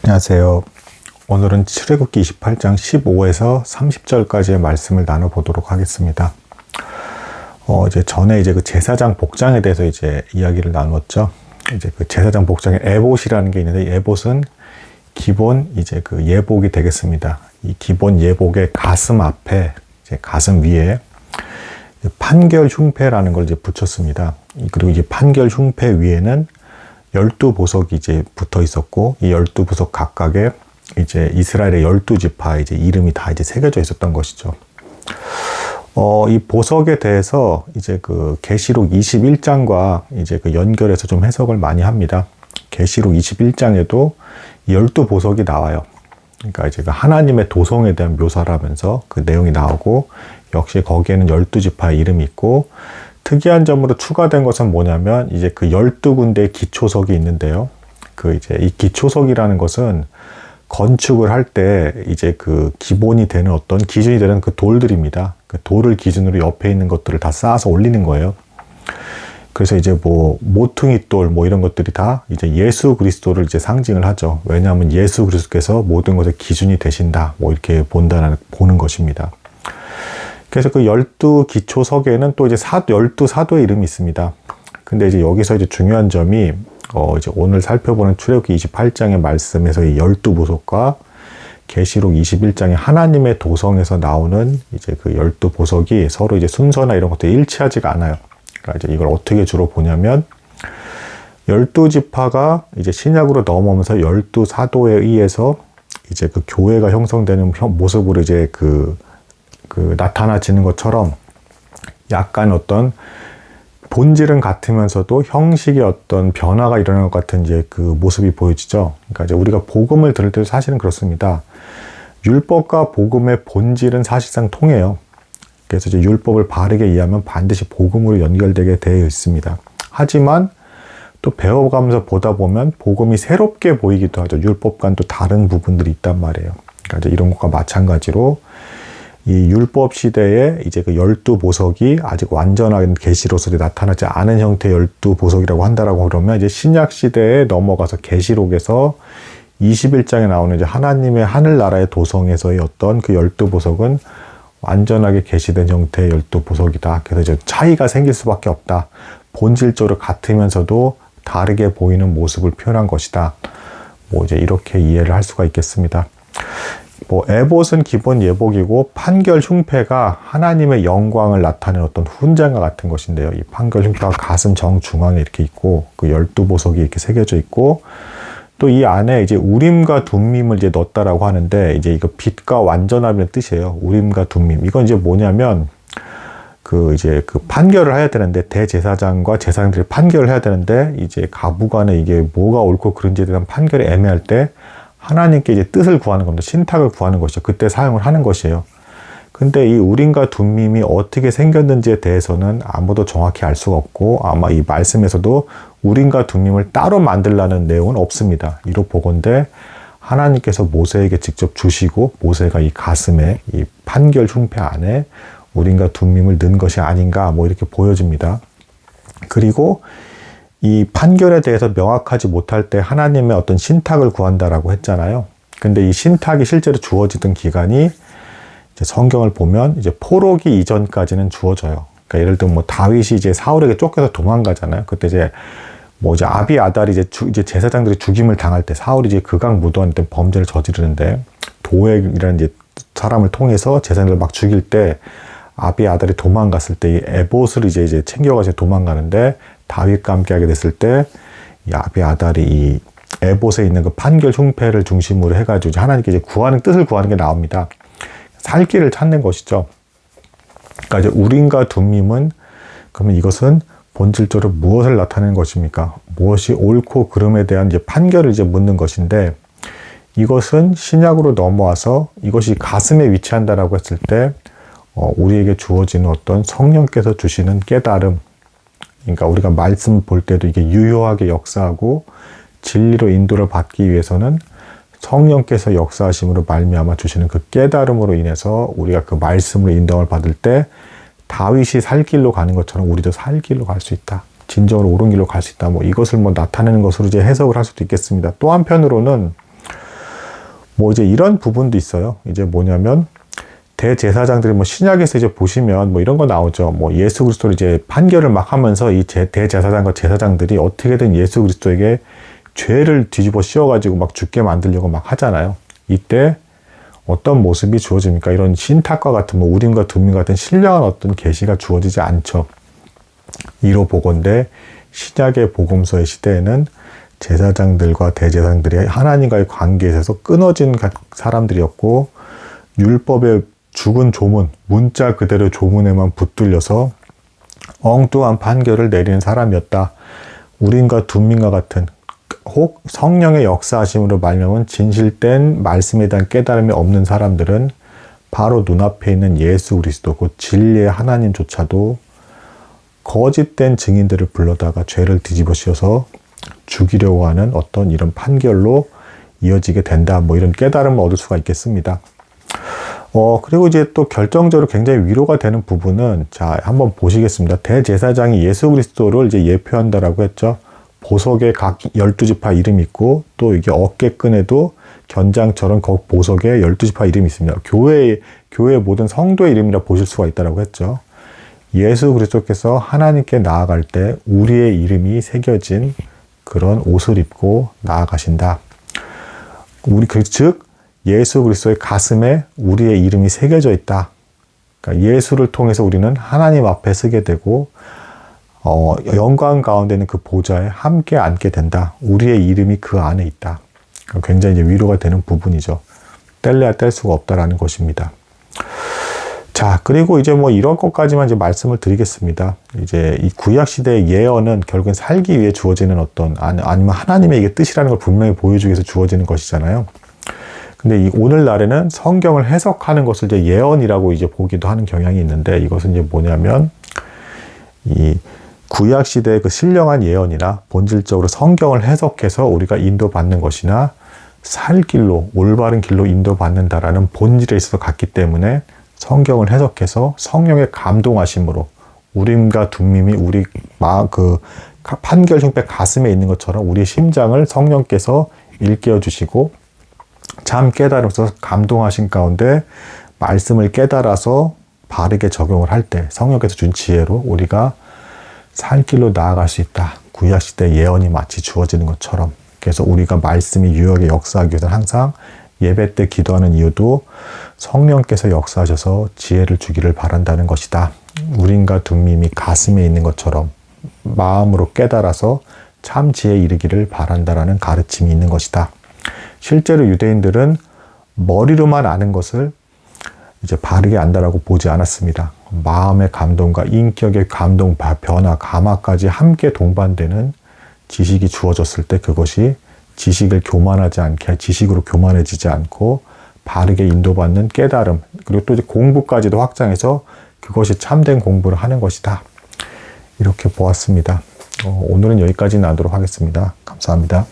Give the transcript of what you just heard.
안녕하세요. 오늘은 출애굽기 28장 15에서 30절까지의 말씀을 나눠보도록 하겠습니다. 이제 전에 그 제사장 복장에 대해서 이야기를 나눴죠. 그 제사장 복장에 에봇이라는 게 있는데, 이 에봇은 기본 그 예복이 되겠습니다. 이 기본 예복의 가슴 앞에, 가슴 위에 판결 흉패라는 걸 붙였습니다. 그리고 판결 흉패 위에는 12보석이 붙어 있었고, 이 12보석 각각에 이스라엘의 12지파 이름이 다 새겨져 있었던 것이죠. 이 보석에 대해서 그 계시록 21장과 그 연결해서 좀 해석을 많이 합니다. 계시록 21장에도 12보석이 나와요. 그러니까 그 하나님의 도성에 대한 묘사라면서 그 내용이 나오고, 역시 거기에는 12지파의 이름이 있고, 특이한 점으로 추가된 것은 뭐냐면 그 12군데의 기초석이 있는데요. 이 기초석이라는 것은 건축을 할 때 그 기본이 되는 어떤 기준이 되는 그 돌들입니다. 그 돌을 기준으로 옆에 있는 것들을 다 쌓아서 올리는 거예요. 그래서 모퉁이 돌 이런 것들이 다 예수 그리스도를 상징을 하죠. 왜냐하면 예수 그리스도께서 모든 것의 기준이 되신다. 이렇게 보는 것입니다. 그래서 그 12기초석에는 또 12사도의 이름이 있습니다. 근데 여기서 중요한 점이, 오늘 살펴보는 출애굽기 28장의 말씀에서 이 12보석과 계시록 21장의 하나님의 도성에서 나오는 그 12보석이 서로 순서나 이런 것들이 일치하지가 않아요. 그러니까 이걸 어떻게 주로 보냐면, 12지파가 신약으로 넘어오면서 12사도에 의해서 그 교회가 형성되는 모습으로 나타나지는 것처럼 약간 어떤 본질은 같으면서도 형식의 어떤 변화가 일어나는 것 같은 그 모습이 보여지죠. 그러니까 우리가 복음을 들을 때도 사실은 그렇습니다. 율법과 복음의 본질은 사실상 통해요. 그래서 율법을 바르게 이해하면 반드시 복음으로 연결되게 되어 있습니다. 하지만 또 배워가면서 보다 보면 복음이 새롭게 보이기도 하죠. 율법과는 또 다른 부분들이 있단 말이에요. 그러니까 이런 것과 마찬가지로 이 율법 시대에 그 12보석이 아직 완전한 계시로서 나타나지 않은 형태의 12보석이라고 한다라고 그러면 신약 시대에 넘어가서 계시록에서 21장에 나오는 하나님의 하늘나라의 도성에서의 어떤 그 12보석은 완전하게 계시된 형태의 12보석이다. 그래서 차이가 생길 수밖에 없다. 본질적으로 같으면서도 다르게 보이는 모습을 표현한 것이다. 이렇게 이해를 할 수가 있겠습니다. 에봇은 기본 예복이고, 판결 흉패가 하나님의 영광을 나타내는 어떤 훈장과 같은 것인데요. 이 판결 흉패가 가슴 정중앙에 이렇게 있고, 그 12보석이 이렇게 새겨져 있고, 또 이 안에 우림과 둠밈을 넣었다라고 하는데, 이거 빛과 완전함이라는 뜻이에요. 우림과 둠밈. 이건 뭐냐면, 그 판결을 해야 되는데, 대제사장과 제사장들이 판결을 해야 되는데, 가부간에 이게 뭐가 옳고 그른지에 대한 판결이 애매할 때, 하나님께 뜻을 구하는 겁니다. 신탁을 구하는 것이죠. 그때 사용을 하는 것이에요. 근데 이 우림과 둠밈이 어떻게 생겼는지에 대해서는 아무도 정확히 알 수가 없고, 아마 이 말씀에서도 우림과 둠밈을 따로 만들라는 내용은 없습니다. 이로 보건대 하나님께서 모세에게 직접 주시고, 모세가 이 가슴에 이 판결 흉패 안에 우림과 둠밈을 넣은 것이 아닌가 이렇게 보여집니다. 그리고 이 판결에 대해서 명확하지 못할 때 하나님의 어떤 신탁을 구한다라고 했잖아요. 근데 이 신탁이 실제로 주어지던 기간이 성경을 보면 포로기 이전까지는 주어져요. 그러니까 예를 들면 다윗이 사울에게 쫓겨서 도망가잖아요. 그때 아비아달이 제사장들이 죽임을 당할 때, 사울이 극악무도한 범죄를 저지르는데, 도액이라는 사람을 통해서 제사장들을 막 죽일 때 아비아달이 도망갔을 때 이 에봇을 챙겨가지고 도망가는데, 다윗과 함께하게 됐을 때 이 아비아달이 이 에봇에 있는 그 판결 흉패를 중심으로 해가지고 하나님께 구하는 뜻을 구하는 게 나옵니다. 살 길을 찾는 것이죠. 그러니까 우림과 둠밈은, 그러면 이것은 본질적으로 무엇을 나타내는 것입니까? 무엇이 옳고 그름에 대한 판결을 묻는 것인데, 이것은 신약으로 넘어와서 이것이 가슴에 위치한다라고 했을 때 우리에게 주어지는 어떤 성령께서 주시는 깨달음, 그러니까 우리가 말씀 볼 때도 이게 유효하게 역사하고 진리로 인도를 받기 위해서는 성령께서 역사하심으로 말미암아 주시는 그 깨달음으로 인해서 우리가 그 말씀으로 인도를 받을 때 다윗이 살 길로 가는 것처럼 우리도 살 길로 갈 수 있다. 진정으로 옳은 길로 갈 수 있다. 이것을 나타내는 것으로 해석을 할 수도 있겠습니다. 또 한편으로는 뭐 이제 이런 부분도 있어요. 이제 뭐냐면 대제사장들이 뭐 신약에서 이제 보시면 뭐 이런 거 나오죠. 뭐 예수 그리스도를 이제 판결을 막 하면서 이 대제사장과 제사장들이 어떻게든 예수 그리스도에게 죄를 뒤집어 씌워가지고 막 죽게 만들려고 막 하잖아요. 이때 어떤 모습이 주어집니까? 이런 신탁과 같은 뭐 우림과 둠림 같은 신령한 어떤 계시가 주어지지 않죠. 이로 보건대 신약의 복음서의 시대에는 제사장들과 대제사장들이 하나님과의 관계에 있어서 끊어진 사람들이었고, 율법의 죽은 조문, 문자 그대로 조문에만 붙들려서 엉뚱한 판결을 내리는 사람이었다. 우림과 둠림과 같은 혹 성령의 역사하심으로 말미암은 진실된 말씀에 대한 깨달음이 없는 사람들은 바로 눈앞에 있는 예수 그리스도 곧 진리의 하나님조차도 거짓된 증인들을 불러다가 죄를 뒤집어 씌워서 죽이려고 하는 어떤 이런 판결로 이어지게 된다. 뭐 이런 깨달음을 얻을 수가 있겠습니다. 그리고 이제 또 결정적으로 굉장히 위로가 되는 부분은, 자, 한번 보시겠습니다. 대제사장이 예수 그리스도를 이제 예표한다라고 했죠. 보석에 각 12지파 이름이 있고, 또 이게 어깨끈에도 견장처럼 그 보석에 12지파 이름이 있습니다. 교회의 모든 성도의 이름이라 보실 수가 있다라고 했죠. 예수 그리스도께서 하나님께 나아갈 때 우리의 이름이 새겨진 그런 옷을 입고 나아가신다. 즉 예수 그리스도의 가슴에 우리의 이름이 새겨져 있다. 그러니까 예수를 통해서 우리는 하나님 앞에 서게 되고 영광 가운데 있는 그 보좌에 함께 앉게 된다. 우리의 이름이 그 안에 있다. 굉장히 이제 위로가 되는 부분이죠. 뗄래야 뗄 수가 없다라는 것입니다. 자, 그리고 이제 뭐 이런 것까지만 이제 말씀을 드리겠습니다. 이제 이 구약 시대의 예언은 결국엔 살기 위해 주어지는 어떤, 아니면 하나님의 이게 뜻이라는 걸 분명히 보여주기 위해서 주어지는 것이잖아요. 근데 이 오늘날에는 성경을 해석하는 것을 이제 예언이라고 이제 보기도 하는 경향이 있는데, 이것은 이제 뭐냐면 이 구약 시대의 그 신령한 예언이나 본질적으로 성경을 해석해서 우리가 인도받는 것이나 살 길로, 올바른 길로 인도받는다라는 본질에 있어서 같기 때문에 성경을 해석해서 성령의 감동하심으로 우림과 둠림이 우리 그 판결 흉배 가슴에 있는 것처럼 우리의 심장을 성령께서 일깨워 주시고 참 깨달으면서 감동하신 가운데 말씀을 깨달아서 바르게 적용을 할 때 성령께서 준 지혜로 우리가 살 길로 나아갈 수 있다. 구약시대 예언이 마치 주어지는 것처럼. 그래서 우리가 말씀이 유역에 역사하기 위해서는 항상 예배 때 기도하는 이유도 성령께서 역사하셔서 지혜를 주기를 바란다는 것이다. 우림과 둠림이 가슴에 있는 것처럼 마음으로 깨달아서 참 지혜에 이르기를 바란다라는 가르침이 있는 것이다. 실제로 유대인들은 머리로만 아는 것을 이제 바르게 안다라고 보지 않았습니다. 마음의 감동과 인격의 감동, 변화, 감화까지 함께 동반되는 지식이 주어졌을 때 그것이 지식을 교만하지 않게, 지식으로 교만해지지 않고 바르게 인도받는 깨달음, 그리고 또 이제 공부까지도 확장해서 그것이 참된 공부를 하는 것이다. 이렇게 보았습니다. 오늘은 여기까지 나도록 하겠습니다. 감사합니다.